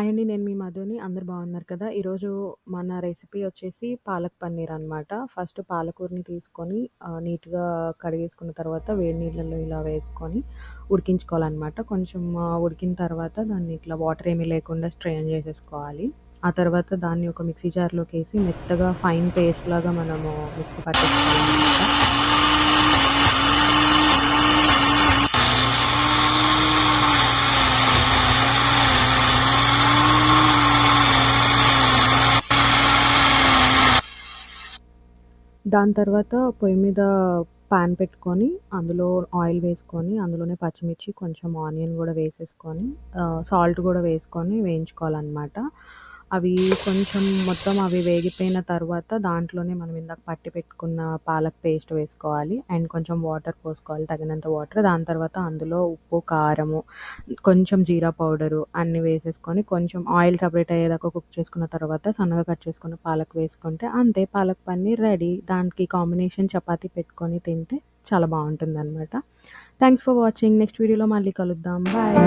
Hi అండి. నేను మీ మధుని. అందరూ బాగున్నారు కదా! ఈరోజు మన రెసిపీ వచ్చేసి పాలక్ పన్నీర్ అనమాట. ఫస్ట్ పాలకూరని తీసుకొని నీట్‌గా కడిగేసుకున్న తర్వాత వేడి నీళ్ళల్లో ఇలా వేసుకొని ఉడికించుకోవాలనమాట. కొంచెం ఉడికిన తర్వాత దాన్ని ఇట్లా వాటర్ ఏమీ లేకుండా స్ట్రెయిన్ చేసేసుకోవాలి. ఆ తర్వాత దాన్ని ఒక మిక్సీ జార్‌లోకేసి మెత్తగా ఫైన్ పేస్ట్ లాగా మనము మిక్సీ పట్టేసుకోవాలనమాట. దాని తర్వాత పొయ్యి మీద పాన్ పెట్టుకొని, అందులో ఆయిల్ వేసుకొని, అందులోనే పచ్చిమిర్చి, కొంచెం ఆనియన్ గూడా వేసేసుకొని, సాల్ట్ గూడా వేసుకొని వేయించుకోవాలనమాట. అవి కొంచెం మొత్తం అవి వేగిపోయిన తర్వాత దాంట్లోనే మనం ఇందాక పట్టి పెట్టుకున్న పాలక్ పేస్ట్ వేసుకోవాలి. అండ్ కొంచెం వాటర్ పోసుకోవాలి, తగినంత వాటర్. దాని తర్వాత అందులో ఉప్పు, కారము, కొంచెం జీరా పౌడరు అన్నీ వేసేసుకొని కొంచెం ఆయిల్ సెపరేట్ అయ్యేదాకా కుక్ చేసుకున్న తర్వాత సన్నగా కట్ చేసుకున్న పాలక్ వేసుకుంటే అంతే, పాలక్ పన్నీర్ రెడీ. దానికి కాంబినేషన్ చపాతీ పెట్టుకొని తింటే చాలా బావుంటుందనమాట. Thanks for watching. నెక్స్ట్ వీడియోలో మళ్ళీ కలుద్దాం. బాయ్.